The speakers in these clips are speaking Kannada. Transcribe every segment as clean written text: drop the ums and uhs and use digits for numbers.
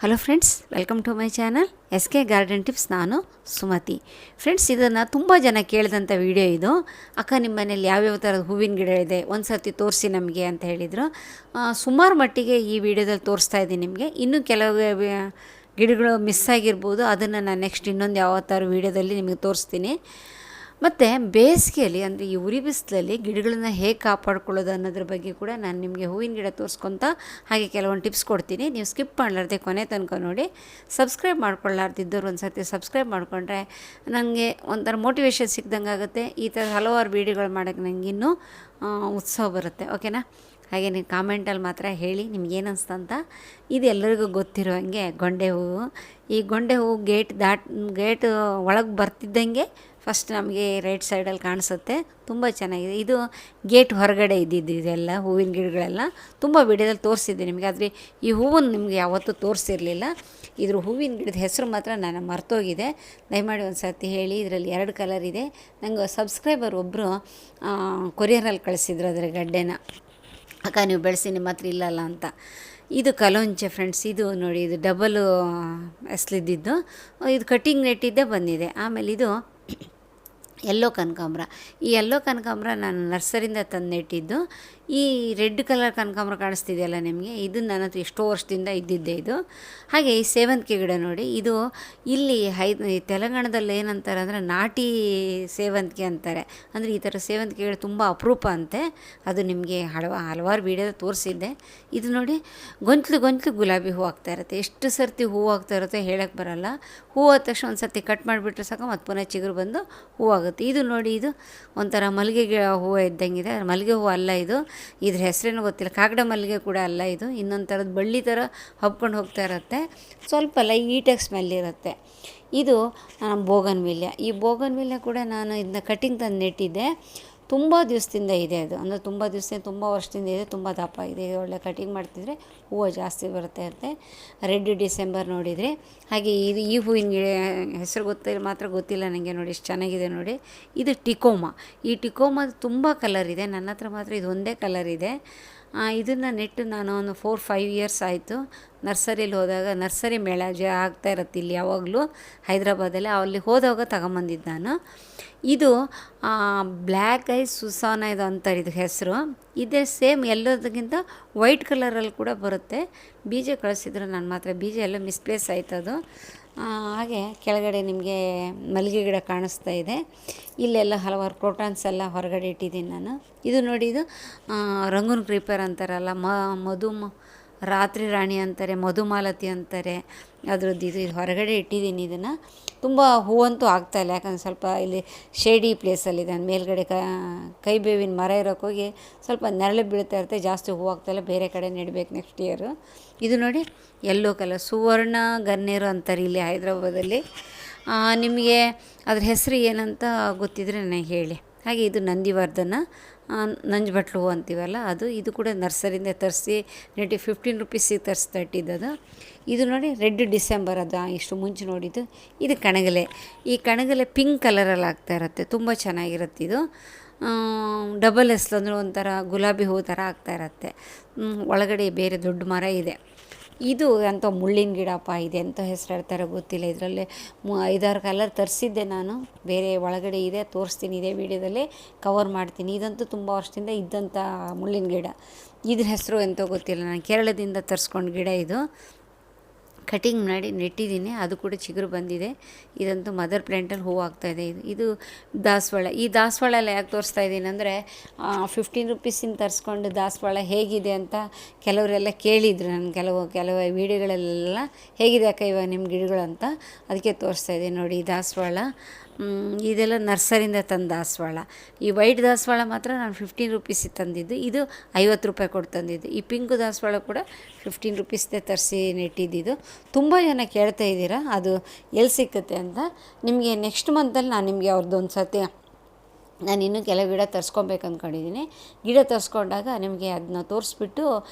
Hello friends, welcome to my channel S K garden tips. ನಾನು ಸುಮತಿ. ಫ್ರೆಂಡ್ಸ್, ಇದನ್ನು ತುಂಬ ಜನ ಕೇಳಿದಂಥ ವಿಡಿಯೋ ಇದು. ಅಕ್ಕ, ನಿಮ್ಮ ಮನೇಲಿ ಯಾವ್ಯಾವ ಥರದ ಹೂವಿನ ಗಿಡ ಇದೆ, ಒಂದು ಸರ್ತಿ ತೋರಿಸಿ ನಮಗೆ ಅಂತ ಹೇಳಿದರು. ಸುಮಾರು ಮಟ್ಟಿಗೆ ಈ ವಿಡಿಯೋದಲ್ಲಿ ತೋರಿಸ್ತಾ ಇದ್ದೀನಿ ನಿಮಗೆ. ಇನ್ನೂ ಕೆಲವು ಗಿಡಗಳು ಮಿಸ್ ಆಗಿರ್ಬೋದು, ಅದನ್ನು ನಾನು ನೆಕ್ಸ್ಟ್ ಇನ್ನೊಂದು ಯಾವತ್ತಾರು ವೀಡಿಯೋದಲ್ಲಿ ನಿಮಗೆ ತೋರಿಸ್ತೀನಿ. ಮತ್ತು ಬೇಸಿಗೆಯಲ್ಲಿ ಅಂದರೆ ಈ ಉರಿ ಬಿಸಿಲಲ್ಲಿ ಗಿಡಗಳನ್ನ ಹೇಗೆ ಕಾಪಾಡ್ಕೊಳ್ಳೋದು ಅನ್ನೋದ್ರ ಬಗ್ಗೆ ಕೂಡ ನಾನು ನಿಮಗೆ ಹೂವಿನ ಗಿಡ ತೋರಿಸ್ಕೊತ ಹಾಗೆ ಕೆಲವೊಂದು ಟಿಪ್ಸ್ ಕೊಡ್ತೀನಿ. ನೀವು ಸ್ಕಿಪ್ ಮಾಡಲಾರ್ದೆ ಕೊನೆ ತನಕ ನೋಡಿ. ಸಬ್ಸ್ಕ್ರೈಬ್ ಮಾಡ್ಕೊಳ್ಳಾರ್ದಿದ್ದವ್ರು ಒಂದು ಸರ್ತಿ ಸಬ್ಸ್ಕ್ರೈಬ್ ಮಾಡಿಕೊಂಡ್ರೆ ನನಗೆ ಒಂಥರ ಮೋಟಿವೇಶನ್ ಸಿಕ್ದಂಗೆ ಆಗುತ್ತೆ. ಈ ಥರ ಹಲವಾರು ವೀಡಿಯೋಗಳು ಮಾಡೋಕ್ಕೆ ನನಗೆ ಇನ್ನೂ ಉತ್ಸಾಹ ಬರುತ್ತೆ. ಓಕೆನಾ? ಹಾಗೆ ನೀವು ಕಾಮೆಂಟಲ್ಲಿ ಮಾತ್ರ ಹೇಳಿ ನಿಮ್ಗೇನು ಅನಿಸ್ತಂತ. ಇದು ಎಲ್ಲರಿಗೂ ಗೊತ್ತಿರೋ ಹಾಗೆ ಗೊಂಡೆ ಹೂವು. ಈ ಗೊಂಡೆ ಹೂವು ಗೇಟ್ ಒಳಗೆ ಬರ್ತಿದ್ದಂಗೆ ಫಸ್ಟ್ ನಮಗೆ ರೈಟ್ ಸೈಡಲ್ಲಿ ಕಾಣಿಸುತ್ತೆ. ತುಂಬ ಚೆನ್ನಾಗಿದೆ. ಇದು ಗೇಟ್ ಹೊರಗಡೆ ಇದ್ದಿದ್ದು ಇದೆಲ್ಲ ಹೂವಿನ ಗಿಡಗಳೆಲ್ಲ ತುಂಬ ವಿಡಿಯೋದಲ್ಲಿ ತೋರಿಸಿದ್ದೆ ನಿಮಗೆ. ಆದರೆ ಈ ಹೂವನ್ನು ನಿಮಗೆ ಯಾವತ್ತೂ ತೋರಿಸಿರಲಿಲ್ಲ. ಇದ್ರ ಹೂವಿನ ಗಿಡದ ಹೆಸರು ಮಾತ್ರ ನಾನು ಮರ್ತೋಗಿದೆ. ದಯಮಾಡಿ ಒಂದು ಸರ್ತಿ ಹೇಳಿ. ಇದರಲ್ಲಿ 2 ಕಲರ್ ಇದೆ. ನಂಗೆ ಸಬ್ಸ್ಕ್ರೈಬರ್ ಒಬ್ಬರು ಕೊರಿಯರಲ್ಲಿ ಕಳಿಸಿದ್ರು ಅದರ ಗಡ್ಡೆನ. ಅಕ್ಕ, ನೀವು ಬೆಳೆಸಿ, ನಿಮ್ಮ ಹತ್ರ ಇಲ್ಲಲ್ಲ ಅಂತ. ಇದು ಕಲೋಂಚೆ ಫ್ರೆಂಡ್ಸ್. ಇದು ನೋಡಿ, ಇದು ಡಬಲು ಎಸ್ಲಿದ್ದಿದ್ದು. ಇದು ಕಟ್ಟಿಂಗ್ ನೆಟ್ಟಿದ್ದೇ ಬಂದಿದೆ. ಆಮೇಲೆ ಇದು ಯೆಲ್ಲೋ ಕನಕಾಂಬರ. ಈ ಯೆಲ್ಲೋ ಕನಕಾಂಬರ ನಾನು ನರ್ಸರಿಯಿಂದ ತಂದು ನೆಟ್ಟಿದ್ದು. ಈ ರೆಡ್ ಕಲರ್ ಕನಕಾಂಬರ ಕಾಣಿಸ್ತಿದೆಯಲ್ಲ ನಿಮಗೆ, ಇದು ನನ್ನ ಹತ್ರ ಎಷ್ಟೋ ವರ್ಷದಿಂದ ಇದ್ದಿದ್ದೆ ಇದು. ಹಾಗೆ ಈ ಸೇವಂತಿಗೆ ಗಿಡ ನೋಡಿ, ಇದು ಇಲ್ಲಿ ತೆಲಂಗಾಣದಲ್ಲಿ ಏನಂತಾರೆ ಅಂದರೆ ನಾಟಿ ಸೇವಂತಿಗೆ ಅಂತಾರೆ. ಅಂದರೆ ಈ ಥರ ಸೇವಂತಿಗೆ ಗಿಡ ತುಂಬ ಅಪರೂಪ ಅಂತೆ. ಅದು ನಿಮಗೆ ಹಲವಾರು ವೀಡಿಯೋದ ತೋರಿಸಿದ್ದೆ. ಇದು ನೋಡಿ, ಗೊಂಚಲು ಗುಲಾಬಿ ಹೂವು ಆಗ್ತಾ ಇರುತ್ತೆ. ಎಷ್ಟು ಸರ್ತಿ ಹೂವು ಆಗ್ತಾ ಇರುತ್ತೆ ಹೇಳೋಕ್ಕೆ ಬರೋಲ್ಲ. ಹೂವು ಆದ ತಕ್ಷಣ ಒಂದು ಸರ್ತಿ ಕಟ್ ಮಾಡಿಬಿಟ್ರೆ ಸಾಕು, ಮತ್ತು ಪುನಃ ಚಿಗುರು ಬಂದು ಹೂವಾಗುತ್ತೆ. ಇದು ನೋಡಿ, ಇದು ಒಂಥರ ಮಲ್ಲಿಗೆ ಹೂವು ಇದ್ದಂಗಿದೆ. ಮಲ್ಲಿಗೆ ಹೂವು ಅಲ್ಲ ಇದು. ಇದ್ರ ಹೆಸರೇನೂ ಗೊತ್ತಿಲ್ಲ. ಕಾಗಡ ಮಲ್ಲಿಗೆ ಕೂಡ ಅಲ್ಲ ಇದು. ಇನ್ನೊಂದು ಥರದ ಬಳ್ಳಿ ಥರ ಹಬ್ಕೊಂಡು ಹೋಗ್ತಾ ಇರುತ್ತೆ. ಸ್ವಲ್ಪ ಲೈಟಾಗಿ ಸ್ಮೆಲ್ ಇರುತ್ತೆ. ಇದು ಬೋಗನ್ವಿಲ್ಯ. ಈ ಬೋಗನ್ವಿಲ್ಯ ಕೂಡ ನಾನು ಇದನ್ನ ಕಟಿಂಗ್ ತಂದು ನೆಟ್ಟಿದ್ದೆ. ತುಂಬ ದಿವಸದಿಂದ ಇದೆ ಅದು. ಅಂದರೆ ತುಂಬ ದಿವಸದಿಂದ, ತುಂಬ ವರ್ಷದಿಂದ ಇದೆ. ತುಂಬ ದಪ್ಪ ಇದೆ. ಒಳ್ಳೆ ಕಟಿಂಗ್ ಮಾಡ್ತಿದ್ರೆ ಹೂವು ಜಾಸ್ತಿ ಬರುತ್ತೆ ಅಂತೆ. ರೆಡ್ ಡಿಸೆಂಬರ್ ನೋಡಿದರೆ. ಹಾಗೆ ಈ ಹೂವಿನ ಗಿಡ ಹೆಸರು ಗೊತ್ತಿಲ್ಲ ನನಗೆ. ನೋಡಿ ಎಷ್ಟು ಚೆನ್ನಾಗಿದೆ ನೋಡಿ. ಇದು ಟಿಕೋಮಾ. ಈ ಟಿಕೋಮಾ ತುಂಬ ಕಲರ್ ಇದೆ. ನನ್ನ ಹತ್ರ ಮಾತ್ರ ಇದು ಒಂದೇ ಕಲರ್ ಇದೆ. ಇದನ್ನು ನೆಟ್ಟು ನಾನು ಒಂದು 4-5 ಇಯರ್ಸ್ ಆಯಿತು. ನರ್ಸರಿಯಲ್ಲಿ ಹೋದಾಗ, ನರ್ಸರಿ ಮೇಳ ಆಗ್ತಾ ಇರುತ್ತೆ ಇಲ್ಲಿ ಯಾವಾಗಲೂ ಹೈದ್ರಾಬಾದಲ್ಲಿ. ಅಲ್ಲಿ ಹೋದಾಗ ತಗೊಂಬಂದಿದ್ದು ನಾನು. ಇದು ಬ್ಲ್ಯಾಕ್ ಐಸ್ ಸುಸಾನ ಇದು ಅಂತಾರೆ ಇದು ಹೆಸರು. ಇದೇ ಸೇಮ್ ಎಲ್ಲದಕ್ಕಿಂತ ವೈಟ್ ಕಲರಲ್ಲಿ ಕೂಡ ಬರುತ್ತೆ. ಬೀಜ ಕಳಿಸಿದ್ರು ನಾನು ಮಾತ್ರ. ಬೀಜ ಎಲ್ಲ ಮಿಸ್ಪ್ಲೇಸ್ ಆಯ್ತದು. ಹಾಗೆ ಕೆಳಗಡೆ ನಿಮಗೆ ಮಲ್ಲಿಗೆ ಗಿಡ ಕಾಣಿಸ್ತಾ ಇದೆ. ಇಲ್ಲೆಲ್ಲ ಹಲವಾರು ಕ್ರೋಟಾನ್ಸ್ ಎಲ್ಲ ಹೊರಗಡೆ ಇಟ್ಟಿದ್ದೀನಿ ನಾನು. ಇದು ನೋಡಿ, ಇದು ರಂಗೂನ್ ಕ್ರೀಪರ್ ಅಂತಾರಲ್ಲ, ರಾತ್ರಿ ರಾಣಿ ಅಂತಾರೆ, ಮಧುಮಾಲತಿ ಅಂತಾರೆ. ಅದರದ್ದು ಇದು ಹೊರಗಡೆ ಇಟ್ಟಿದ್ದೀನಿ. ಇದನ್ನು ತುಂಬ ಹೂವಂತೂ ಆಗ್ತಾಯಿಲ್ಲ, ಯಾಕಂದರೆ ಸ್ವಲ್ಪ ಇಲ್ಲಿ ಶೇಡಿ ಪ್ಲೇಸಲ್ಲಿದೆ. ಮೇಲ್ಗಡೆ ಕೈ ಬೇವಿನ ಮರ ಇರೋಕ್ಕೋಗಿ ಸ್ವಲ್ಪ ನೆರಳು ಬೀಳ್ತಾ ಇರುತ್ತೆ. ಜಾಸ್ತಿ ಹೂವು ಆಗ್ತಾಯಿಲ್ಲ. ಬೇರೆ ಕಡೆ ನೆಡಬೇಕು ನೆಕ್ಸ್ಟ್ ಇಯರು. ಇದು ನೋಡಿ, ಯೆಲ್ಲೋ ಕಲರ್ ಸುವರ್ಣ ಗನ್ನೇರು ಅಂತಾರೆ ಇಲ್ಲಿ ಹೈದ್ರಾಬಾದಲ್ಲಿ. ನಿಮಗೆ ಅದ್ರ ಹೆಸರು ಏನಂತ ಗೊತ್ತಿದ್ರೆ ನನಗೆ ಹೇಳಿ. ಹಾಗೆ ಇದು ನಂದಿವರ್ಧನ, ನಂಜುಬಟ್ಲು ಹೂವು ಅಂತೀವಲ್ಲ ಅದು. ಇದು ಕೂಡ ನರ್ಸರಿಯಿಂದ ತರಿಸಿ ನೆಟ್ಟಿ 15 ರುಪೀಸಿಗೆ ತರಿಸ್ತಿದ್ದದು. ಇದು ನೋಡಿ, ರೆಡ್ ಡಿಸೆಂಬರ್. ಅದು ಇಷ್ಟು ಮುಂಚೆ ನೋಡಿದ್ದು. ಇದು ಕಣಗಲೆ. ಈ ಕಣಗಲೆ ಪಿಂಕ್ ಕಲರಲ್ಲಿ ಆಗ್ತಾ ಇರುತ್ತೆ. ತುಂಬ ಚೆನ್ನಾಗಿರುತ್ತೆ ಇದು. ಡಬಲ್ ಎಸ್ಲು ಅಂದರೆ ಒಂಥರ ಗುಲಾಬಿ ಹೂವು ಥರ ಆಗ್ತಾ ಇರುತ್ತೆ. ಒಳಗಡೆ ಬೇರೆ ದೊಡ್ಡ ಮರ ಇದೆ. ಇದು ಅಂಥ ಮುಳ್ಳಿನ ಗಿಡಪ್ಪ. ಇದೆ ಎಂಥ ಹೆಸರು ಹೇಳ್ತಾರೋ ಗೊತ್ತಿಲ್ಲ. ಇದರಲ್ಲಿ 5-6 ಕಲರ್ ತರಿಸಿದ್ದೆ ನಾನು. ಬೇರೆ ಒಳಗಡೆ ಇದೆ, ತೋರಿಸ್ತೀನಿ. ಇದೇ ವೀಡಿಯೋದಲ್ಲೇ ಕವರ್ ಮಾಡ್ತೀನಿ. ಇದಂತೂ ತುಂಬ ವರ್ಷದಿಂದ ಇದ್ದಂಥ ಮುಳ್ಳಿನ ಗಿಡ. ಇದ್ರ ಹೆಸರು ಎಂತೋ ಗೊತ್ತಿಲ್ಲ. ನಾನು ಕೇರಳದಿಂದ ತರಿಸ್ಕೊಂಡು ಗಿಡ ಇದು. ಕಟಿಂಗ್ ಮಾಡಿ ನೆಟ್ಟಿದ್ದೀನಿ. ಅದು ಕೂಡ ಚಿಗುರು ಬಂದಿದೆ. ಇದಂತೂ ಮದರ್ ಪ್ಲ್ಯಾಂಟಲ್ಲಿ ಹೂವು ಆಗ್ತಾಯಿದೆ. ಇದು ದಾಸವಾಳ. ಈ ದಾಸವಾಳ ಎಲ್ಲ ಯಾಕೆ ತೋರಿಸ್ತಾ ಇದ್ದೀನಿ ಅಂದರೆ, 15 ರುಪೀಸಿಂದ ತರಿಸ್ಕೊಂಡು ದಾಸವಾಳ ಹೇಗಿದೆ ಅಂತ ಕೆಲವರೆಲ್ಲ ಕೇಳಿದರು ನಾನು. ಕೆಲವು ವೀಡಿಯೋಗಳಲ್ಲೆಲ್ಲ ಹೇಗಿದೆ ಅಕ್ಕ ಇವಾಗ ನಿಮ್ಮ ಗಿಡಗಳು ಅಂತ. ಅದಕ್ಕೆ ತೋರಿಸ್ತಾ ಇದ್ದೀನಿ ನೋಡಿ. ಈ ದಾಸವಾಳ ಇದೆಲ್ಲ ನರ್ಸರಿಯಿಂದ ತಂದ ದಾಸವಾಳ. ಈ ವೈಟ್ ದಾಸವಾಳ ಮಾತ್ರ ನಾನು 15 ರುಪೀಸಿಗೆ ತಂದಿದ್ದು. ಇದು 50 ರೂಪಾಯಿ ಕೊಟ್ಟು ತಂದಿದ್ದು. ಈ ಪಿಂಕ್ ದಾಸವಾಳ ಕೂಡ 15 ರುಪೀಸ್ದೇ ತರಿಸಿ ನೆಟ್ಟಿದ್ದು. ತುಂಬ ಜನ ಕೇಳ್ತಾ ಇದ್ದೀರಾ ಅದು ಎಲ್ಲಿ ಸಿಕ್ಕುತ್ತೆ ಅಂತ. ನಿಮಗೆ ನೆಕ್ಸ್ಟ್ ಮಂತಲ್ಲಿ ನಾನು ನಿಮಗೆ ಅವ್ರದ್ದು ಒಂದು ಸರ್ತಿ ನಾನು ಇನ್ನೂ ಕೆಲವು ಗಿಡ ತರಿಸ್ಕೊಬೇಕು ಅಂದ್ಕೊಂಡಿದ್ದೀನಿ. ಗಿಡ ತರಿಸ್ಕೊಂಡಾಗ ನಿಮಗೆ ಅದನ್ನ ತೋರಿಸ್ಬಿಟ್ಟು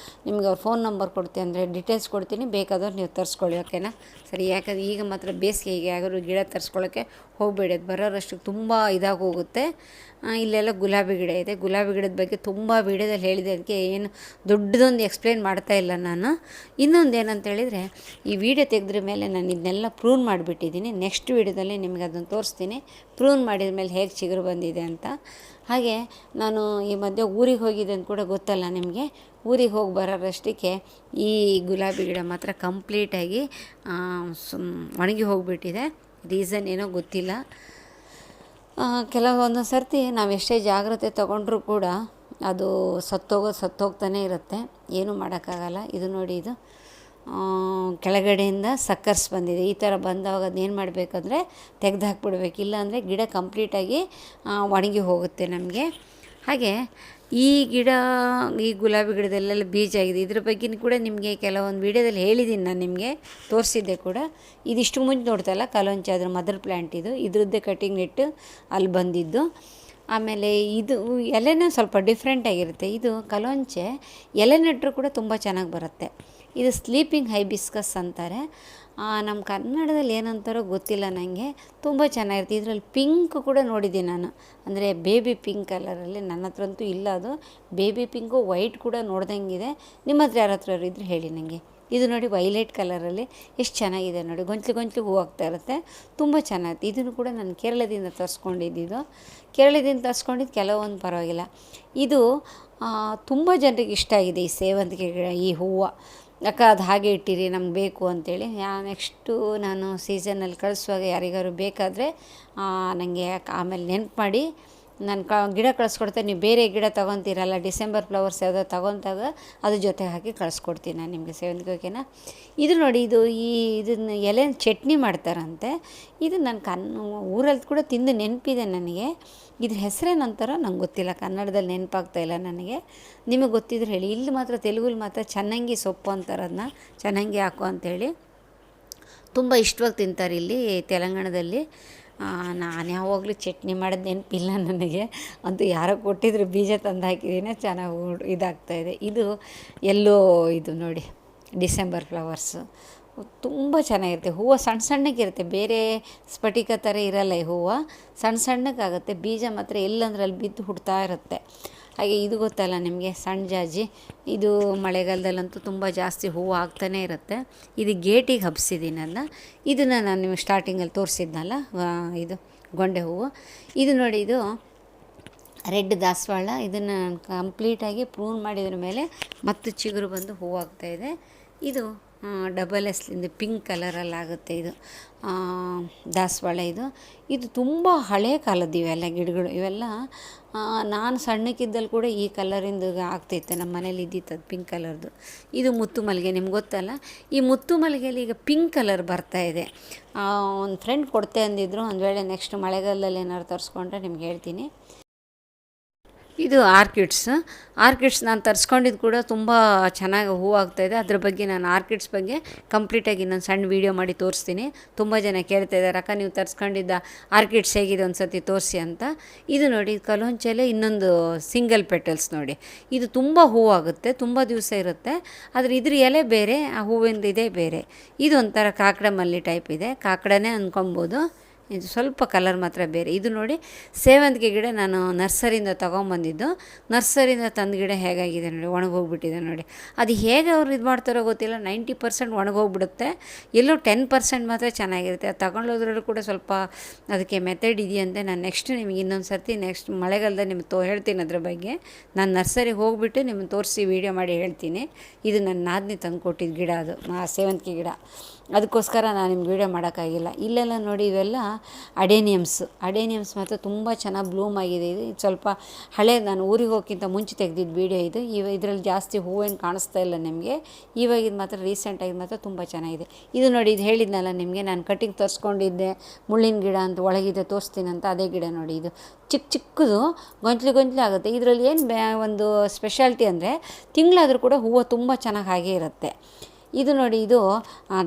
ನಿಮ್ಗೆ ಅವ್ರ ಫೋನ್ ನಂಬರ್ ಕೊಡ್ತೀನಿ, ಅಂದರೆ ಡೀಟೇಲ್ಸ್ ಕೊಡ್ತೀನಿ, ಬೇಕಾದವ್ರು ನೀವು ತರಿಸ್ಕೊಳ್ಳಿ, ಓಕೆನಾ? ಸರಿ. ಯಾಕಂದರೆ ಈಗ ಮಾತ್ರ ಬೇಸಿಗೆಗೆ ಯಾರು ಗಿಡ ತರಿಸ್ಕೊಳ್ಳೋಕ್ಕೆ ಹೋಗಬೇಡಿ, ಅದು ಬರೋರಷ್ಟು ತುಂಬ ಇದಾಗಿ ಹೋಗುತ್ತೆ. ಇಲ್ಲೆಲ್ಲ ಗುಲಾಬಿ ಗಿಡ ಇದೆ. ಗುಲಾಬಿ ಗಿಡದ ಬಗ್ಗೆ ತುಂಬ ವೀಡಿಯೋದಲ್ಲಿ ಹೇಳಿದೆ, ಅದಕ್ಕೆ ಏನು ದೊಡ್ಡದೊಂದು ಎಕ್ಸ್ಪ್ಲೇನ್ ಮಾಡ್ತಾಯಿಲ್ಲ ನಾನು. ಇನ್ನೊಂದು ಏನಂತ ಹೇಳಿದರೆ, ಈ ವಿಡಿಯೋ ತೆಗೆದ್ರ ಮೇಲೆ ನಾನು ಇದನ್ನೆಲ್ಲ ಪ್ರೂನ್ ಮಾಡಿಬಿಟ್ಟಿದ್ದೀನಿ. ನೆಕ್ಸ್ಟ್ ವೀಡಿಯೋದಲ್ಲಿ ನಿಮಗೆ ಅದನ್ನು ತೋರಿಸ್ತೀನಿ, ಪ್ರೂನ್ ಮಾಡಿದ ಮೇಲೆ ಹೇಗೆ ಚಿಗುರು ಬಂದಿದೆ ಅಂತ. ಹಾಗೆ ನಾನು ಈ ಮಧ್ಯೆ ಊರಿಗೆ ಹೋಗಿದ್ದೆ ಅಂತ ಕೂಡ ಗೊತ್ತಲ್ಲ ನಿಮಗೆ. ಊರಿಗೆ ಹೋಗಿ ಬರೋರಷ್ಟಕ್ಕೆ ಈ ಗುಲಾಬಿ ಗಿಡ ಮಾತ್ರ ಕಂಪ್ಲೀಟಾಗಿ ಒಣಗಿ ಹೋಗಿಬಿಟ್ಟಿದೆ. ರೀಸನ್ ಏನೋ ಗೊತ್ತಿಲ್ಲ. ಕೆಲವೊಂದು ಸರ್ತಿ ನಾವು ಎಷ್ಟೇ ಜಾಗ್ರತೆ ತೊಗೊಂಡ್ರೂ ಕೂಡ ಅದು ಸತ್ತೋಗ್ತಾನೆ ಇರುತ್ತೆ, ಏನೂ ಮಾಡೋಕ್ಕಾಗಲ್ಲ. ಇದು ನೋಡಿ, ಇದು ಕೆಳಗಡೆಯಿಂದ ಸಕ್ಕರ್ಸ್ ಬಂದಿದೆ. ಈ ಥರ ಬಂದಾಗ ಅದೇನು ಮಾಡಬೇಕಂದ್ರೆ ತೆಗೆದು ಹಾಕ್ಬಿಡ್ಬೇಕು, ಇಲ್ಲಾಂದರೆ ಗಿಡ ಕಂಪ್ಲೀಟಾಗಿ ಒಣಗಿ ಹೋಗುತ್ತೆ ನಮಗೆ. ಹಾಗೆ ಈ ಗಿಡ, ಈ ಗುಲಾಬಿ ಗಿಡದಲ್ಲೆಲ್ಲ ಬೀಜ ಆಗಿದೆ. ಇದ್ರ ಬಗ್ಗೆ ಕೂಡ ನಿಮಗೆ ಕೆಲವೊಂದು ವೀಡಿಯೋದಲ್ಲಿ ಹೇಳಿದ್ದೀನಿ, ನಾನು ನಿಮಗೆ ತೋರಿಸಿದ್ದೆ ಕೂಡ. ಇದಿಷ್ಟು ಮುಂಚೆ ನೋಡ್ತಲ್ಲ ಕಲೋಂಚಿ, ಅದ್ರ ಮದರ್ ಪ್ಲ್ಯಾಂಟ್ ಇದು, ಇದ್ರದ್ದೇ ಕಟಿಂಗ್ ನೆಟ್ಟು ಅಲ್ಲಿ ಬಂದಿದ್ದು. ಆಮೇಲೆ ಇದು ಎಲೆನೂ ಸ್ವಲ್ಪ ಡಿಫ್ರೆಂಟಾಗಿರುತ್ತೆ. ಇದು ಕಲೋಂಚೆ ಎಲೆ ನೆಟ್ಟರು ಕೂಡ ತುಂಬ ಚೆನ್ನಾಗಿ ಬರುತ್ತೆ. ಇದು ಸ್ಲೀಪಿಂಗ್ ಹೈಬಿಸ್ಕಸ್ ಅಂತಾರೆ. ನಮ್ಮ ಕನ್ನಡದಲ್ಲಿ ಏನಂತಾರೋ ಗೊತ್ತಿಲ್ಲ ನನಗೆ. ತುಂಬ ಚೆನ್ನಾಗಿರುತ್ತೆ. ಇದರಲ್ಲಿ ಪಿಂಕ್ ಕೂಡ ನೋಡಿದ್ದೀನಿ ನಾನು, ಅಂದರೆ ಬೇಬಿ ಪಿಂಕ್ ಕಲರಲ್ಲಿ. ನನ್ನ ಹತ್ರ ಅಂತೂ ಇಲ್ಲ ಅದು. ಬೇಬಿ ಪಿಂಕು ವೈಟ್ ಕೂಡ ನೋಡ್ದಂಗಿದೆ. ನಿಮ್ಮ ಹತ್ರ ಯಾರ ಹತ್ರ ಇದ್ದರೆ ಹೇಳಿ ನನಗೆ. ಇದು ನೋಡಿ, ವೈಲೆಟ್ ಕಲರಲ್ಲಿ ಎಷ್ಟು ಚೆನ್ನಾಗಿದೆ ನೋಡಿ, ಗೊಂಚಲು ಹೂ ಆಗ್ತಾ ಇರುತ್ತೆ, ತುಂಬ ಚೆನ್ನಾಗಿರುತ್ತೆ. ಇದನ್ನು ಕೂಡ ನಾನು ಕೇರಳದಿಂದ ತರಿಸ್ಕೊಂಡಿದ್ದು. ಕೇರಳದಿಂದ ತರಿಸ್ಕೊಂಡಿದ್ದು ಕೆಲವೊಂದು ಪರವಾಗಿಲ್ಲ. ಇದು ತುಂಬ ಜನರಿಗೆ ಇಷ್ಟ ಆಗಿದೆ, ಈ ಸೇವಂತಿಗೆ ಗಿಡ, ಈ ಹೂವು. ಯಾಕೆ ಅದು ಹಾಗೆ ಇಟ್ಟಿರಿ, ನಮ್ಗೆ ಬೇಕು ಅಂತೇಳಿ. ನೆಕ್ಸ್ಟು ನಾನು ಸೀಸನಲ್ಲಿ ಕಳಿಸುವಾಗ ಯಾರಿಗಾರು ಬೇಕಾದರೆ ನನಗೆ ಆಮೇಲೆ ನೆನಪು ಮಾಡಿ ನಾನು ಗಿಡ ಕಳಿಸ್ಕೊಡ್ತೇನೆ. ನೀವು ಬೇರೆ ಗಿಡ ತೊಗೊತೀರಲ್ಲ, ಡಿಸೆಂಬರ್ ಫ್ಲವರ್ಸ್ ಯಾವುದೋ ತೊಗೊತಾಗ ಅದ್ರ ಜೊತೆ ಹಾಕಿ ಕಳಿಸ್ಕೊಡ್ತೀನಿ ನಾನು ನಿಮಗೆ, ಸೇವಂತಿಗೆ. ಓಕೆನಾ? ಇದು ನೋಡಿ, ಇದನ್ನು ಎಲೆ ಚಟ್ನಿ ಮಾಡ್ತಾರಂತೆ. ಇದು ನಾನು ಊರಲ್ಲಿ ಕೂಡ ತಿಂದು ನೆನಪಿದೆ ನನಗೆ. ಇದ್ರ ಹೆಸರೇನಂತಾರೋ ನಂಗೆ ಗೊತ್ತಿಲ್ಲ, ಕನ್ನಡದಲ್ಲಿ ನೆನಪಾಗ್ತಾಯಿಲ್ಲ ನನಗೆ. ನಿಮಗೆ ಗೊತ್ತಿದ್ರೆ ಹೇಳಿ. ಇಲ್ಲಿ ಮಾತ್ರ ತೆಲುಗಲ್ಲಿ ಮಾತ್ರ ಚೆನ್ನಾಗಿ ಸೊಪ್ಪು ಅಂತಾರೆ, ಅದನ್ನ ಚೆನ್ನಾಗಿ ಹಾಕು ಅಂಥೇಳಿ ತುಂಬ ಇಷ್ಟವಾಗಿ ತಿಂತಾರೆ ಇಲ್ಲಿ ತೆಲಂಗಾಣದಲ್ಲಿ. ನಾನು ಯಾವಾಗಲೂ ಚಟ್ನಿ ಮಾಡೋದು ನೆನಪಿಲ್ಲ ನನಗೆ. ಅಂತೂ ಯಾರೋ ಕೊಟ್ಟಿದ್ರು, ಬೀಜ ತಂದು ಹಾಕಿದ್ದೀನಿ, ಚೆನ್ನಾಗಿ ಇದಾಗ್ತಾಯಿದೆ. ಇದು ಎಲ್ಲೋ, ಇದು ನೋಡಿ ಡಿಸೆಂಬರ್ ಫ್ಲವರ್ಸು, ತುಂಬ ಚೆನ್ನಾಗಿರುತ್ತೆ. ಹೂವು ಸಣ್ಣ ಸಣ್ಣಕ್ಕಿರುತ್ತೆ, ಬೇರೆ ಸ್ಫಟಿಕ ಥರ ಇರಲ್ಲ ಈ ಹೂವು, ಸಣ್ಣ ಸಣ್ಣಕ್ಕಾಗುತ್ತೆ. ಬೀಜ ಮಾತ್ರ ಎಲ್ಲಂದ್ರೆ ಅಲ್ಲಿ ಬಿದ್ದು ಹುಡ್ತಾ ಇರುತ್ತೆ. ಹಾಗೆ ಇದು ಗೊತ್ತಲ್ಲ ನಿಮಗೆ, ಸಣ್ಣ ಜಾಜಿ. ಇದು ಮಳೆಗಾಲದಲ್ಲಂತೂ ತುಂಬ ಜಾಸ್ತಿ ಹೂವು ಆಗ್ತಾನೇ ಇರುತ್ತೆ. ಇದು ಗೇಟಿಗೆ ಹಬ್ಸಿದ್ದೀನಿ ಅಲ್ಲ, ಇದನ್ನು ನಾನು ನಿಮಗೆ ಸ್ಟಾರ್ಟಿಂಗಲ್ಲಿ ತೋರಿಸಿದ್ನಲ್ಲ, ಇದು ಗೊಂಡೆ ಹೂವು. ಇದು ನೋಡಿ, ಇದು ರೆಡ್ ದಾಸವಾಳ. ಇದನ್ನು ಕಂಪ್ಲೀಟಾಗಿ ಪ್ರೂನ್ ಮಾಡಿದ್ರ ಮೇಲೆ ಮತ್ತೆ ಚಿಗುರು ಬಂದು ಹೂವಾಗ್ತಾಯಿದೆ. ಇದು ಡಬಲ್ ಎಸ್ಲಿಂದ ಪಿಂಕ್ ಕಲರಲ್ಲಾಗುತ್ತೆ. ಇದು ದಾಸವಾಳ. ಇದು ತುಂಬ ಹಳೆಯ ಕಾಲದ್ದು ಇವೆಲ್ಲ ಗಿಡಗಳು. ಇವೆಲ್ಲ ನಾನು ಸಣ್ಣಕ್ಕಿದ್ದಲ್ಲಿ ಕೂಡ ಈ ಕಲರಿಂದ ಆಗ್ತೈತೆ, ನಮ್ಮ ಮನೇಲಿ ಇದ್ದಿತ್ತು ಅದು ಪಿಂಕ್ ಕಲರ್ದು. ಇದು ಮುತ್ತು ಮಲ್ಲಿಗೆ, ನಿಮ್ಗೆ ಗೊತ್ತಲ್ಲ. ಈ ಮುತ್ತು ಮಲ್ಲಿಗೆಯಲ್ಲಿ ಈಗ ಪಿಂಕ್ ಕಲರ್ ಬರ್ತಾಯಿದೆ. ಒಂದು ಫ್ರೆಂಡ್ ಕೊಡ್ತೆ ಅಂದಿದ್ರು, ಒಂದು ವೇಳೆ ನೆಕ್ಸ್ಟ್ ಮಳೆಗಾಲದಲ್ಲಿ ಏನಾದ್ರು ತರಿಸ್ಕೊಂಡ್ರೆ ನಿಮ್ಗೆ ಹೇಳ್ತೀನಿ. ಇದು ಆರ್ಕಿಡ್ಸ್ ನಾನು ತರಿಸ್ಕೊಂಡಿದ್ದು ಕೂಡ ತುಂಬ ಚೆನ್ನಾಗಿ ಹೂವಾಗ್ತಾಯಿದೆ. ಅದ್ರ ಬಗ್ಗೆ ನಾನು ಆರ್ಕಿಡ್ಸ್ ಬಗ್ಗೆ ಕಂಪ್ಲೀಟಾಗಿ ಇನ್ನೊಂದು ಸಣ್ಣ ವೀಡಿಯೋ ಮಾಡಿ ತೋರಿಸ್ತೀನಿ. ತುಂಬ ಜನ ಕೇಳ್ತಾಯಿದ್ದಾರೆ, ಅಕ್ಕ ನೀವು ತರಿಸ್ಕೊಂಡಿದ್ದ ಆರ್ಕಿಡ್ಸ್ ಹೇಗಿದೆ ಒಂದು ಸತಿ ತೋರಿಸಿ ಅಂತ. ಇದು ನೋಡಿ, ಕಲೋಂಚೆಲೆ ಇನ್ನೊಂದು ಸಿಂಗಲ್ ಪೆಟಲ್ಸ್ ನೋಡಿ. ಇದು ತುಂಬ ಹೂವಾಗುತ್ತೆ, ತುಂಬ ದಿವಸ ಇರುತ್ತೆ. ಆದರೆ ಇದ್ರ ಎಲೆ ಬೇರೆ, ಆ ಹೂವಿಂದ ಇದೇ ಬೇರೆ. ಇದು ಒಂಥರ ಕಾಕಡ ಮಲ್ಲಿ ಟೈಪ್ ಇದೆ, ಕಾಕಡನೇ ಅಂದ್ಕೊಬೋದು. ಇದು ಸ್ವಲ್ಪ ಕಲರ್ ಮಾತ್ರ ಬೇರೆ. ಇದು ನೋಡಿ, ಸೇವಂತಿಗೆ ಗಿಡ ನಾನು ನರ್ಸರಿಯಿಂದ ತೊಗೊಂಬಂದಿದ್ದು. ನರ್ಸರಿಯಿಂದ ತಂದ ಗಿಡ ಹೇಗಾಗಿದೆ ನೋಡಿ, ಒಣಗೋಗ್ಬಿಟ್ಟಿದೆ ನೋಡಿ. ಅದು ಹೇಗೆ ಅವ್ರು ಇದು ಮಾಡ್ತಾರೋ ಗೊತ್ತಿಲ್ಲ, 90% ಒಣಗೋಗ್ಬಿಡುತ್ತೆ, ಎಲ್ಲೋ 10% ಮಾತ್ರ ಚೆನ್ನಾಗಿರುತ್ತೆ. ಅದು ತಗೊಂಡೋದ್ರಲ್ಲೂ ಕೂಡ ಸ್ವಲ್ಪ ಅದಕ್ಕೆ ಮೆಥಡ್ ಇದೆಯಂತೆ. ನಾನು ನೆಕ್ಸ್ಟ್ ನಿಮಗೆ ಇನ್ನೊಂದು ಸರ್ತಿ ನೆಕ್ಸ್ಟ್ ಮಳೆಗಾಲದಲ್ಲಿ ನಿಮ್ಗೆ ಹೇಳ್ತೀನಿ ಅದ್ರ ಬಗ್ಗೆ. ನಾನು ನರ್ಸರಿಗೆ ಹೋಗಿಬಿಟ್ಟು ನಿಮ್ಗೆ ತೋರಿಸಿ ವೀಡಿಯೋ ಮಾಡಿ ಹೇಳ್ತೀನಿ. ಇದು ನನ್ನ ನಾದಿನಿ ತಂದು ಕೊಟ್ಟಿದ್ದು ಗಿಡ, ಅದು ಸೇವಂತಿಗೆ ಗಿಡ. ಅದಕ್ಕೋಸ್ಕರ ನಾನು ನಿಮ್ಗೆ ವೀಡಿಯೋ ಮಾಡೋಕ್ಕಾಗಿಲ್ಲ. ಇಲ್ಲೆಲ್ಲ ನೋಡಿ, ಇವೆಲ್ಲ ಅಡೇನಿಯಮ್ಸ್ ಮಾತ್ರ ತುಂಬ ಚೆನ್ನಾಗಿ ಬ್ಲೂಮ್ ಆಗಿದೆ. ಇದು ಸ್ವಲ್ಪ ಹಳೇದು, ನಾನು ಊರಿಗೆ ಹೋಗೋಕ್ಕಿಂತ ಮುಂಚೆ ತೆಗೆದಿದ್ದು ವೀಡಿಯೋ ಇದು. ಇದರಲ್ಲಿ ಜಾಸ್ತಿ ಹೂವೇನು ಕಾಣಿಸ್ತಾ ಇಲ್ಲ ನಿಮಗೆ. ಇವಾಗ ಇದು ಮಾತ್ರ ರೀಸೆಂಟಾಗಿ ಮಾತ್ರ ತುಂಬ ಚೆನ್ನಾಗಿದೆ. ಇದು ನೋಡಿ, ಇದು ಹೇಳಿದ್ನಲ್ಲ ನಿಮಗೆ, ನಾನು ಕಟ್ಟಿಂಗ್ ತರಿಸ್ಕೊಂಡಿದ್ದೆ, ಮುಳ್ಳಿನ ಗಿಡ ಅಂತ ಒಳಗಿದೆ ತೋರಿಸ್ತೀನಿ ಅಂತ, ಅದೇ ಗಿಡ ನೋಡಿ. ಇದು ಚಿಕ್ಕದು ಗೊಂಚಲು ಆಗುತ್ತೆ. ಇದರಲ್ಲಿ ಏನು ಒಂದು ಸ್ಪೆಷಾಲಿಟಿ ಅಂದರೆ, ತಿಂಗಳಾದರೂ ಕೂಡ ಹೂವು ತುಂಬ ಚೆನ್ನಾಗಿ ಹಾಗೇ ಇರುತ್ತೆ. ಇದು ನೋಡಿ, ಇದು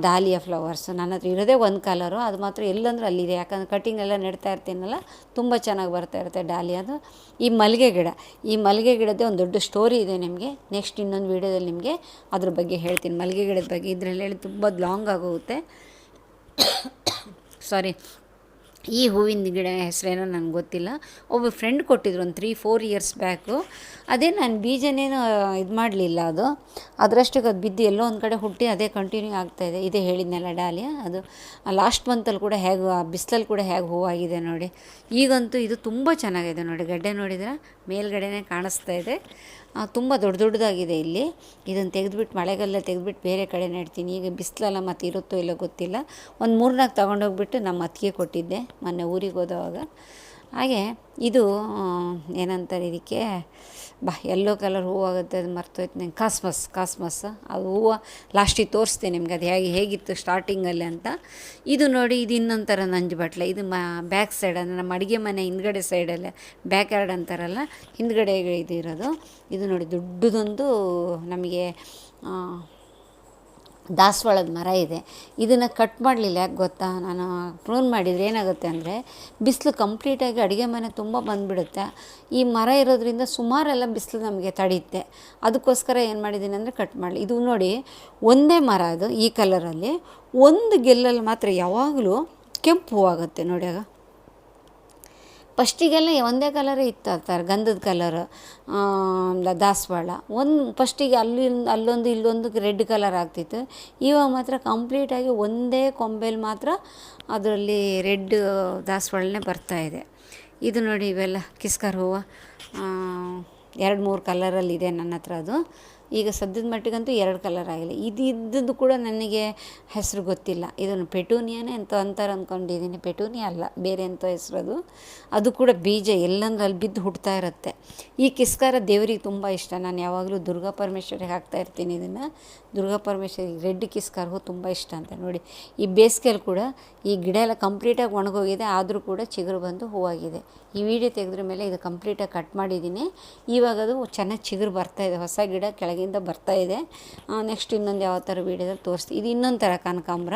ಡಾಲಿಯಾ ಫ್ಲವರ್ಸು. ನನ್ನ ಹತ್ರ ಇರೋದೇ ಒಂದು ಕಲರು, ಅದು ಮಾತ್ರ ಎಲ್ಲಂದ್ರೂ ಅಲ್ಲಿದೆ. ಯಾಕಂದರೆ ಕಟಿಂಗ್ ಎಲ್ಲ ನೆಡ್ತಾ ಇರ್ತೀನಲ್ಲ, ತುಂಬ ಚೆನ್ನಾಗಿ ಬರ್ತಾ ಇರುತ್ತೆ ಡಾಲಿಯಾದು. ಈ ಮಲ್ಲಿಗೆ ಗಿಡ, ಈ ಮಲ್ಲಿಗೆ ಗಿಡದೇ ಒಂದು ದೊಡ್ಡ ಸ್ಟೋರಿ ಇದೆ ನಿಮಗೆ. ನೆಕ್ಸ್ಟ್ ಇನ್ನೊಂದು ವೀಡಿಯೋದಲ್ಲಿ ನಿಮಗೆ ಅದ್ರ ಬಗ್ಗೆ ಹೇಳ್ತೀನಿ, ಮಲ್ಲಿಗೆ ಗಿಡದ ಬಗ್ಗೆ. ಇದರಲ್ಲಿ ಹೇಳಿ ತುಂಬ ಲಾಂಗ್ ಆಗೋಗುತ್ತೆ. ಸಾರಿ, ಈ ಹೂವಿನ ಗಿಡ ಹೆಸರೇನೋ ನನಗೆ ಗೊತ್ತಿಲ್ಲ. ಒಬ್ಬ ಫ್ರೆಂಡ್ ಕೊಟ್ಟಿದ್ರು ಒಂದು 3-4 ಇಯರ್ಸ್ ಬ್ಯಾಕು. ಅದೇ ನಾನು ಬೀಜನೇನು ಇದು ಮಾಡಲಿಲ್ಲ, ಅದರಷ್ಟಕ್ಕೆ ಅದು ಬಿದ್ದು ಎಲ್ಲೋ ಒಂದು ಕಡೆ ಹುಟ್ಟಿ ಅದೇ ಕಂಟಿನ್ಯೂ ಆಗ್ತಾಯಿದೆ. ಇದೇ ಹೇಳಿದ್ನಲ್ಲ ಡಾಲಿಯಾ, ಅದು ಲಾಸ್ಟ್ ಮಂತಲ್ಲಿ ಕೂಡ ಹೇಗೆ ಬಿಸಿಲಲ್ಲಿ ಕೂಡ ಹೇಗೆ ಹೂವಾಗಿದೆ ನೋಡಿ. ಈಗಂತೂ ಇದು ತುಂಬ ಚೆನ್ನಾಗಿದೆ ನೋಡಿ. ಗಡ್ಡೆ ನೋಡಿದ್ರೆ ಮೇಲ್ಗಡೆನೇ ಕಾಣಿಸ್ತಾ ಇದೆ. ತುಂಬ ದೊಡ್ಡದಾಗಿದೆ ಇಲ್ಲಿ. ಇದನ್ನು ತೆಗೆದುಬಿಟ್ಟು ಮಳೆಗಾಲ ತೆಗೆದುಬಿಟ್ಟು ಬೇರೆ ಕಡೆ ನೆಡ್ತೀನಿ. ಈಗ ಬಿಸಿಲೆಲ್ಲ ಮತ್ತೆ ಇರುತ್ತೋ ಇಲ್ಲೋ ಗೊತ್ತಿಲ್ಲ. ಒಂದು 3-4 ತೊಗೊಂಡೋಗ್ಬಿಟ್ಟು ನಮ್ಮ ಅತ್ತಿಗೆ ಕೊಟ್ಟಿದ್ದೆ ಮೊನ್ನೆ ಊರಿಗೆ ಹೋದವಾಗ. ಹಾಗೆ ಇದು ಏನಂತಾರೆ ಇದಕ್ಕೆ, ಯೆಲ್ಲೋ ಕಲರ್ ಹೂವಾಗುತ್ತೆ, ಅದು ಮರ್ತೋಯ್ತು ನಂಗೆ. ಕಾಸ್ಮಸ್ ಅದು ಹೂವು ಲಾಸ್ಟಿಗೆ ತೋರಿಸ್ತೀನಿ ನಿಮ್ಗೆ ಅದು ಹೇಗಿತ್ತು ಸ್ಟಾರ್ಟಿಂಗಲ್ಲಿ ಅಂತ. ಇದು ನೋಡಿ, ಇದು ಇನ್ನೊಂದು ಥರ ನಂಜು ಬಟ್ಲೆ. ಇದು ಬ್ಯಾಕ್ ಸೈಡ್, ಅಂದರೆ ನಮ್ಮ ಅಡುಗೆ ಮನೆ ಹಿಂದ್ಗಡೆ ಸೈಡಲ್ಲೇ ಬ್ಯಾಕ್ ಯಾರ್ಡ್ ಅಂತಾರಲ್ಲ, ಹಿಂದ್ಗಡೆ ಇದು ಇರೋದು. ಇದು ನೋಡಿ, ದೊಡ್ಡದೊಂದು ನಮಗೆ ದಾಸವಾಳದ ಮರ ಇದೆ. ಇದನ್ನು ಕಟ್ ಮಾಡಲಿಲ್ಲ, ಯಾಕೆ ಗೊತ್ತಾ, ನಾನು ಪ್ರೂನ್ ಮಾಡಿದರೆ ಏನಾಗುತ್ತೆ ಅಂದರೆ ಬಿಸಿಲು ಕಂಪ್ಲೀಟಾಗಿ ಅಡುಗೆ ಮನೆ ತುಂಬ ಬಂದುಬಿಡುತ್ತೆ. ಈ ಮರ ಇರೋದ್ರಿಂದ ಸುಮಾರೆಲ್ಲ ಬಿಸಿಲು ನಮಗೆ ತಡೆಯುತ್ತೆ. ಅದಕ್ಕೋಸ್ಕರ ಏನು ಮಾಡಿದ್ದೀನಿ ಅಂದರೆ ಕಟ್ ಮಾಡಲಿ. ಇದು ನೋಡಿ, ಒಂದೇ ಮರ, ಅದು ಈ ಕಲರಲ್ಲಿ ಒಂದು ಗೆಲ್ಲಲ್ಲಿ ಮಾತ್ರ ಯಾವಾಗಲೂ ಕೆಂಪು ಹೂವಾಗುತ್ತೆ ನೋಡಿ. ಆಗ ಫಸ್ಟಿಗೆಲ್ಲ ಒಂದೇ ಕಲರೇ ಇತ್ತು, ಆ ಥರ ಗಂಧದ ಕಲರು ದಾಸವಾಳ. ಫಸ್ಟಿಗೆ ಅಲ್ಲೊಂದು ಇಲ್ಲೊಂದು ರೆಡ್ ಕಲರ್ ಆಗ್ತಿತ್ತು. ಇವಾಗ ಮಾತ್ರ ಕಂಪ್ಲೀಟಾಗಿ ಒಂದೇ ಕೊಂಬೆಲಿ ಮಾತ್ರ ಅದರಲ್ಲಿ ರೆಡ್ ದಾಸವಾಳನೇ ಬರ್ತಾಯಿದೆ. ಇದು ನೋಡಿ, ಇವೆಲ್ಲ ಕಿಸ್ಕರ್ ಹೂವು 2-3 ಕಲರಲ್ಲಿದೆ ನನ್ನ ಹತ್ರ. ಅದು ಈಗ ಸದ್ಯದ ಮಟ್ಟಿಗಂತೂ 2 ಕಲರ್ ಆಗಿಲ್ಲ. ಇದ್ದದ್ದು ಕೂಡ ನನಗೆ ಹೆಸರು ಗೊತ್ತಿಲ್ಲ. ಇದನ್ನು ಪೆಟೂನಿಯಾನೇ ಅಂತ ಅಂತಾರೆ ಅಂದ್ಕೊಂಡಿದ್ದೀನಿ. ಪೆಟೂನಿಯಾ ಅಲ್ಲ, ಬೇರೆ ಎಂಥ ಹೆಸರು ಅದು ಕೂಡ ಬೀಜ ಎಲ್ಲಂದ್ರೆ ಅಲ್ಲಿ ಬಿದ್ದು ಹುಡ್ತಾ ಇರುತ್ತೆ. ಈ ಕಿಸ್ಕಾರ ದೇವರಿಗೆ ತುಂಬ ಇಷ್ಟ. ನಾನು ಯಾವಾಗಲೂ ದುರ್ಗಾ ಪರಮೇಶ್ವರಿಗೆ ಹಾಕ್ತಾಯಿರ್ತೀನಿ ಇದನ್ನು. ದುರ್ಗಾ ಪರಮೇಶ್ವರಿಗೆ ರೆಡ್ ಕಿಸ್ಕಾರ ಹೂ ತುಂಬ ಇಷ್ಟ ಅಂತ ನೋಡಿ. ಈ ಬೇಸಿಗೆಯಲ್ಲಿ ಕೂಡ ಈ ಗಿಡ ಎಲ್ಲ ಕಂಪ್ಲೀಟಾಗಿ ಒಣಗೋಗಿದೆ, ಆದರೂ ಕೂಡ ಚಿಗುರು ಬಂದು ಹೂವಾಗಿದೆ. ಈ ವಿಡಿಯೋ ತೆಗೆದ್ರ ಮೇಲೆ ಇದು ಕಂಪ್ಲೀಟಾಗಿ ಕಟ್ ಮಾಡಿದ್ದೀನಿ. ಇವಾಗ ಅದು ಚೆನ್ನಾಗಿ ಚಿಗುರು ಬರ್ತಾಯಿದೆ, ಹೊಸ ಗಿಡ ಕೆಳಗಿಂದ ಬರ್ತಾಯಿದೆ. ನೆಕ್ಸ್ಟ್ ಇನ್ನೊಂದು ಯಾವ ಥರ ವೀಡಿಯೋದಲ್ಲಿ ತೋರಿಸ್ತೀನಿ. ಇದು ಇನ್ನೊಂದು ಥರ ಕನಕಾಂಬರ.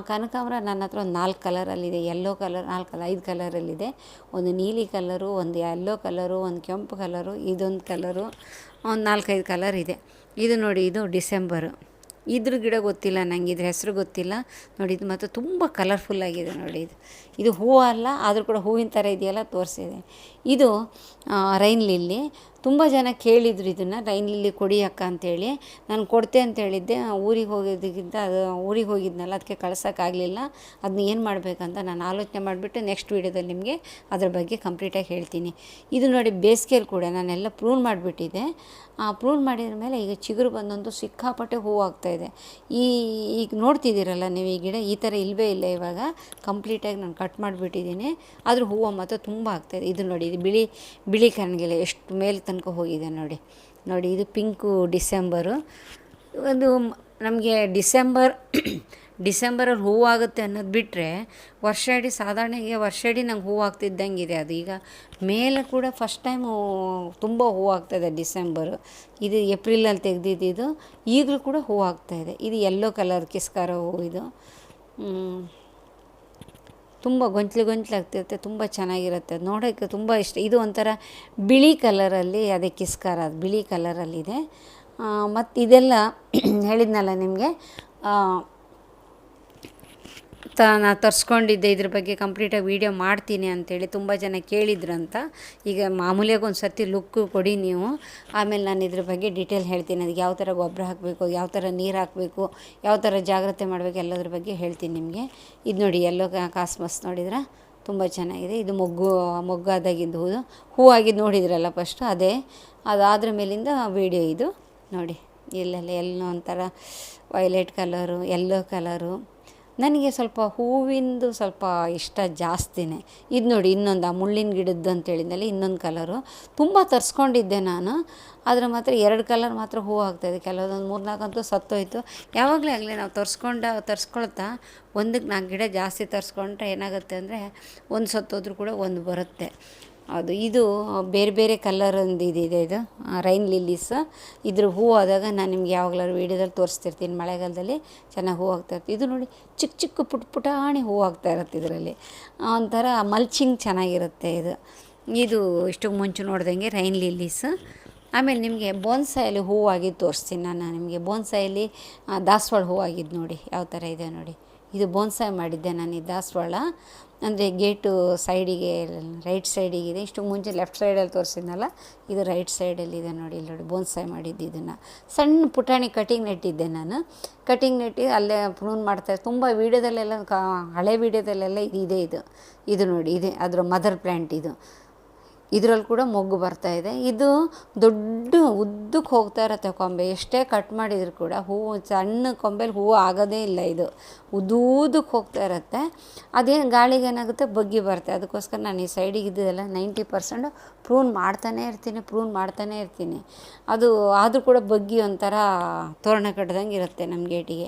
ಕನಕಾಂಬರ ನನ್ನ ಹತ್ರ ಒಂದು 4 ಕಲರಲ್ಲಿದೆ. Yellow colour 5 ಕಲರಲ್ಲಿದೆ. ಒಂದು ನೀಲಿ ಕಲರು, ಒಂದು ಯೆಲ್ಲೋ ಕಲರು, ಒಂದು ಕೆಂಪು ಕಲರು, ಇದೊಂದು ಕಲರು, ಒಂದು 4-5 ಕಲರ್ ಇದೆ. ಇದು ನೋಡಿ, ಇದು ಡಿಸೆಂಬರು. ಇದ್ರ ಗಿಡ ಗೊತ್ತಿಲ್ಲ ನನಗೆ, ಇದ್ರ ಹೆಸರು ಗೊತ್ತಿಲ್ಲ ನೋಡಿ. ಇದು ಮತ್ತು ತುಂಬ ಕಲರ್ಫುಲ್ಲಾಗಿದೆ ನೋಡಿ. ಇದು ಹೂವು ಅಲ್ಲ, ಆದರೂ ಕೂಡ ಹೂವಿನ ಥರ ಇದೆಯಲ್ಲ, ತೋರಿಸಿದೆ. ಇದು ರೈನ್ ಲಿಲ್ಲಿ. ತುಂಬ ಜನ ಕೇಳಿದ್ರು ಇದನ್ನು, ರೈನ್ ಲಿಲ್ಲಿ ಕೊಡಿ ಅಕ್ಕ ಅಂತೇಳಿ. ನಾನು ಕೊಡ್ತೆ ಅಂತ ಹೇಳಿದ್ದೆ. ಊರಿಗೆ ಹೋಗೋದಕ್ಕಿಂತ ಊರಿಗೆ ಹೋಗಿದ್ನಲ್ಲ, ಅದಕ್ಕೆ ಕಳ್ಸೋಕ್ಕಾಗಲಿಲ್ಲ. ಅದನ್ನ ಏನು ಮಾಡಬೇಕಂತ ನಾನು ಆಲೋಚನೆ ಮಾಡಿಬಿಟ್ಟು ನೆಕ್ಸ್ಟ್ ವೀಡಿಯೋದಲ್ಲಿ ನಿಮಗೆ ಅದ್ರ ಬಗ್ಗೆ ಕಂಪ್ಲೀಟಾಗಿ ಹೇಳ್ತೀನಿ. ಇದು ನೋಡಿ, ಬೇಸಿಗೆಯಲ್ಲಿ ಕೂಡ ನಾನೆಲ್ಲ ಪ್ರೂನ್ ಮಾಡಿಬಿಟ್ಟಿದ್ದೆ. ಪ್ರೂನ್ ಮಾಡಿದ ಮೇಲೆ ಈಗ ಚಿಗುರು ಬಂದಂತೂ ಸಿಕ್ಕಾಪಟ್ಟೆ ಹೂವು ಆಗ್ತಾಯಿದೆ. ಈಗ ನೋಡ್ತಿದ್ದೀರಲ್ಲ ನೀವು, ಈ ಗಿಡ ಈ ಥರ ಇಲ್ಲವೇ ಇಲ್ಲ. ಇವಾಗ ಕಂಪ್ಲೀಟಾಗಿ ನಾನು ಕಟ್ ಮಾಡಿಬಿಟ್ಟಿದ್ದೀನಿ, ಆದರೂ ಹೂವು ಮಾತ್ರ ತುಂಬ ಆಗ್ತಾಯಿದೆ. ಇದು ನೋಡಿ, ಇದು ಬಿಳಿ ಕಣ್ಗೆಲೆ ಎಷ್ಟು ಮೇಲೆ ತನಕ ಹೋಗಿದೆ ನೋಡಿ. ಇದು ಪಿಂಕು ಡಿಸೆಂಬರು. ಒಂದು ನಮಗೆ ಡಿಸೆಂಬರಲ್ಲಿ ಹೂವಾಗುತ್ತೆ ಅನ್ನೋದು ಬಿಟ್ಟರೆ ವರ್ಷ ಇಡೀ ಸಾಧಾರಣಗೆ ವರ್ಷ ಇಡೀ ನಂಗೆ ಹೂವು ಆಗ್ತಿದ್ದಂಗಿದೆ. ಅದು ಈಗ ಮೇಲೆ ಕೂಡ ಫಸ್ಟ್ ಟೈಮು ತುಂಬ ಹೂವು ಆಗ್ತಾಯಿದೆ ಡಿಸೆಂಬರು. ಇದು ಏಪ್ರಿಲಲ್ಲಿ ತೆಗೆದಿದ್ದು, ಈಗಲೂ ಕೂಡ ಹೂವು ಆಗ್ತಾಯಿದೆ. ಇದು ಯೆಲ್ಲೋ ಕಲರ್ ಕಿಸ್ಕಾರ ಹೂವು. ಇದು ತುಂಬ ಗೊಂಚಲು ಆಗ್ತಿರುತ್ತೆ, ತುಂಬ ಚೆನ್ನಾಗಿರುತ್ತೆ, ನೋಡೋಕ್ಕೆ ತುಂಬ ಇಷ್ಟ. ಇದು ಒಂಥರ ಬಿಳಿ ಕಲರಲ್ಲಿ, ಅದೇ ಕಿಸ್ಕಾರ ಅದು ಬಿಳಿ ಕಲರಲ್ಲಿದೆ. ಮತ್ತು ಇದೆಲ್ಲ ಹೇಳಿದ್ನಲ್ಲ ನಿಮಗೆ, ನಾನು ತರಿಸ್ಕೊಂಡಿದ್ದೆ. ಇದ್ರ ಬಗ್ಗೆ ಕಂಪ್ಲೀಟಾಗಿ ವೀಡಿಯೋ ಮಾಡ್ತೀನಿ ಅಂಥೇಳಿ ತುಂಬ ಜನ ಕೇಳಿದ್ರಂತ. ಈಗ ಮಾಮೂಲಿಯಾಗಿ ಒಂದು ಸರ್ತಿ ಲುಕ್ಕು ಕೊಡಿ ನೀವು, ಆಮೇಲೆ ನಾನು ಇದ್ರ ಬಗ್ಗೆ ಡೀಟೇಲ್ ಹೇಳ್ತೀನಿ. ಅದಕ್ಕೆ ಯಾವ ಥರ ಗೊಬ್ಬರ ಹಾಕಬೇಕು, ಯಾವ ಥರ ನೀರು ಹಾಕಬೇಕು, ಯಾವ ಥರ ಜಾಗ್ರತೆ ಮಾಡಬೇಕು, ಎಲ್ಲದ್ರ ಬಗ್ಗೆ ಹೇಳ್ತೀನಿ ನಿಮಗೆ. ಇದು ನೋಡಿ, ಯೆಲ್ಲೋ ಕಾಸ್ಮಸ್ ನೋಡಿದ್ರೆ ತುಂಬ ಚೆನ್ನಾಗಿದೆ. ಇದು ಮೊಗ್ಗಾದಾಗಿದ್ದು ಹೂವಾಗಿದ್ದು ನೋಡಿದ್ರಲ್ಲ ಫಸ್ಟು, ಅದಾದ್ರ ಮೇಲಿಂದ ವೀಡಿಯೋ ಇದು ನೋಡಿ. ಎಲ್ಲೋ ಒಂಥರ ವೈಲೆಟ್ ಕಲರು, ಯೆಲ್ಲೋ ಕಲರು. ನನಗೆ ಸ್ವಲ್ಪ ಹೂವಿಂದು ಸ್ವಲ್ಪ ಇಷ್ಟ ಜಾಸ್ತಿನೇ. ಇದು ನೋಡಿ, ಇನ್ನೊಂದು ಮುಳ್ಳಿನ ಗಿಡದ್ದು ಅಂತೇಳಿದ್ಮೇಲೆ ಇನ್ನೊಂದು ಕಲರು. ತುಂಬ ತರಿಸ್ಕೊಂಡಿದ್ದೆ ನಾನು, ಆದರೆ ಮಾತ್ರ 2 ಕಲರ್ ಮಾತ್ರ ಹೂವು ಆಗ್ತಾಯಿದೆ. ಕೆಲವೊಂದು 3-4 ಅಂತೂ ಸತ್ತೋಯ್ತು. ಯಾವಾಗಲೇ ಆಗಲಿ ನಾವು ತರಿಸ್ಕೊಳ್ತಾ 1-4 ಗಿಡ ಜಾಸ್ತಿ ತರಿಸ್ಕೊಂಡ್ರೆ ಏನಾಗುತ್ತೆ ಅಂದರೆ ಒಂದು ಸತ್ತೋದ್ರೂ ಕೂಡ ಒಂದು ಬರುತ್ತೆ. ಇದು ಬೇರೆ ಬೇರೆ ಕಲರೊಂದು ಇದಿದೆ. ಇದು ರೈನ್ ಲಿಲ್ಲೀಸ್. ಇದ್ರ ಹೂವು ಆದಾಗ ನಾನು ನಿಮ್ಗೆ ಯಾವಾಗಲಾದ್ರು ವೀಡಿಯೋದಲ್ಲಿ ತೋರಿಸ್ತಿರ್ತೀನಿ. ಮಳೆಗಾಲದಲ್ಲಿ ಚೆನ್ನಾಗಿ ಹೂವು ಆಗ್ತಾಯಿರುತ್ತೆ. ಇದು ನೋಡಿ ಚಿಕ್ಕ ಚಿಕ್ಕ ಪುಟಾಣಿ ಹೂವು ಆಗ್ತಾ ಇರುತ್ತೆ ಇದರಲ್ಲಿ. ಒಂಥರ ಮಲ್ಚಿಂಗ್ ಚೆನ್ನಾಗಿರುತ್ತೆ ಇದು ಇಷ್ಟಕ್ಕೆ ಮುಂಚೆ ನೋಡ್ದಂಗೆ ರೈನ್ ಲಿಲ್ಲೀಸ್. ಆಮೇಲೆ ನಿಮಗೆ ಬೋನ್ಸಾಯಲ್ಲಿ ಹೂವಾಗಿದ್ದು ತೋರಿಸ್ತೀನಿ ನಾನು ನಿಮಗೆ. ಬೋನ್ಸಾಯಲ್ಲಿ ದಾಸವಾಳ ಹೂವಾಗಿದ್ದು ನೋಡಿ ಯಾವ ಥರ ಇದೆ ನೋಡಿ. ಇದು ಬೋನ್ಸಾಯಿ ಮಾಡಿದ್ದೆ ನಾನು. ಈ ದಾಸವಾಳ ಅಂದರೆ ಗೇಟು ಸೈಡಿಗೆ ರೈಟ್ ಸೈಡಿಗಿದೆ. ಇಷ್ಟು ಮುಂಚೆ ಲೆಫ್ಟ್ ಸೈಡಲ್ಲಿ ತೋರಿಸಿದ್ನಲ್ಲ, ಇದು ರೈಟ್ ಸೈಡಲ್ಲಿದೆ ನೋಡಿ. ಇಲ್ಲಿ ನೋಡಿ ಬೋನ್ಸಾಯಿ ಮಾಡಿದ್ದು. ಇದನ್ನು ಸಣ್ಣ ಪುಟಾಣಿ ಕಟಿಂಗ್ ನೆಟ್ಟಿದ್ದೆ ನಾನು. ಕಟಿಂಗ್ ನೆಟ್ಟಿ ಅಲ್ಲೇ ಪ್ರೂನ್ ಮಾಡ್ತಾರೆ. ತುಂಬ ವೀಡಿಯೋದಲ್ಲೆಲ್ಲ ಹಳೆ ವೀಡಿಯೋದಲ್ಲೆಲ್ಲ ಇದು ನೋಡಿ. ಇದೆ ಅದರ ಮದರ್ ಪ್ಲ್ಯಾಂಟ್. ಇದರಲ್ಲಿ ಕೂಡ ಮೊಗ್ಗು ಬರ್ತಾಯಿದೆ. ಇದು ದೊಡ್ಡ ಉದ್ದಕ್ಕೆ ಹೋಗ್ತಾ ಇರುತ್ತೆ ಕೊಂಬೆ. ಎಷ್ಟೇ ಕಟ್ ಮಾಡಿದರೂ ಕೂಡ ಹೂವು ಸಣ್ಣ ಕೊಂಬೆಲಿ ಹೂವು ಆಗೋದೇ ಇಲ್ಲ. ಇದು ಉದ್ದಕ್ಕೆ ಹೋಗ್ತಾ ಇರುತ್ತೆ. ಅದೇನು ಗಾಳಿಗೆ ಏನಾಗುತ್ತೆ ಬಗ್ಗಿ ಬರುತ್ತೆ. ಅದಕ್ಕೋಸ್ಕರ ನಾನು ಈ ಸೈಡಿಗೆ ಇದ್ದೆಲ್ಲ 90% ಪ್ರೂನ್ ಮಾಡ್ತಾನೇ ಇರ್ತೀನಿ. ಅದು ಆದರೂ ಕೂಡ ಬಗ್ಗಿ ಒಂಥರ ತೋರಣ ಕಟ್ಟದಂಗೆ ಇರುತ್ತೆ ನಮ್ಮ ಗೇಟಿಗೆ.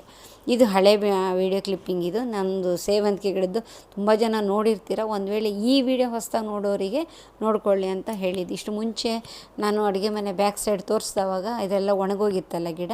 ಇದು ಹಳೆ ವೀಡಿಯೋ ಕ್ಲಿಪ್ಪಿಂಗ್. ಇದು ನಮ್ಮದು ಸೇವಂತಿಗೆ ಗಿಡದ್ದು. ತುಂಬ ಜನ ನೋಡಿರ್ತೀರ. ಒಂದು ವೇಳೆ ಈ ವಿಡಿಯೋ ಹೊಸದಾಗಿ ನೋಡೋರಿಗೆ ನೋಡ್ಕೊಳ್ಳಿ ಅಂತ ಹೇಳಿದ್ದು. ಇಷ್ಟು ಮುಂಚೆ ನಾನು ಅಡುಗೆ ಮನೆ ಬ್ಯಾಕ್ ಸೈಡ್ ತೋರಿಸಿದವಾಗ ಇದೆಲ್ಲ ಒಣಗೋಗಿತ್ತಲ್ಲ ಗಿಡ.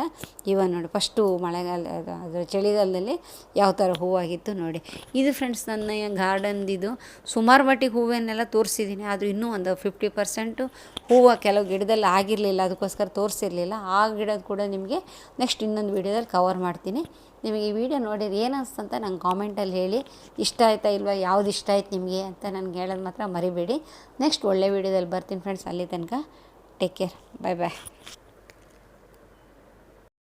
ಇವಾಗ ನೋಡಿ ಫಸ್ಟು ಮಳೆಗಾಲ ಅದರ ಚಳಿಗಾಲದಲ್ಲಿ ಯಾವ ಥರ ಹೂವಾಗಿತ್ತು ನೋಡಿ. ಇದು ಫ್ರೆಂಡ್ಸ್ ನನ್ನ ಗಾರ್ಡನ್ದಿದು. ಸುಮಾರು ಮಟ್ಟಿಗೆ ಹೂವನ್ನೆಲ್ಲ ತೋರಿಸಿದ್ದೀನಿ. ಆದರೂ ಇನ್ನೂ ಒಂದು 50% ಹೂವು ಕೆಲವು ಗಿಡದಲ್ಲಿ ಆಗಿರಲಿಲ್ಲ. ಅದಕ್ಕೋಸ್ಕರ ತೋರಿಸಿರಲಿಲ್ಲ. ಆ ಗಿಡದ ಕೂಡ ನಿಮಗೆ ನೆಕ್ಸ್ಟ್ ಇನ್ನೊಂದು ವೀಡಿಯೋದಲ್ಲಿ ಕವರ್ ಮಾಡ್ತೀನಿ. ನಿಮಗೆ ಈ ವಿಡಿಯೋ ನೋಡಿದ್ರೆ ಏನು ಅನಿಸ್ತಂತ ನಂಗೆ ಕಾಮೆಂಟಲ್ಲಿ ಹೇಳಿ. ಇಷ್ಟ ಆಯ್ತಾ ಇಲ್ವಾ, ಯಾವ್ದು ಇಷ್ಟ ಆಯ್ತು ನಿಮಗೆ ಅಂತ ನನಗೆ ಹೇಳೋದು ಮಾತ್ರ ಮರಿಬೇಡಿ. ನೆಕ್ಸ್ಟ್ ಒಳ್ಳೆ ವೀಡಿಯೋದಲ್ಲಿ ಬರ್ತೀನಿ ಫ್ರೆಂಡ್ಸ್. ಅಲ್ಲಿ ತನಕ ಟೇಕ್ ಕೇರ್. ಬಾಯ್.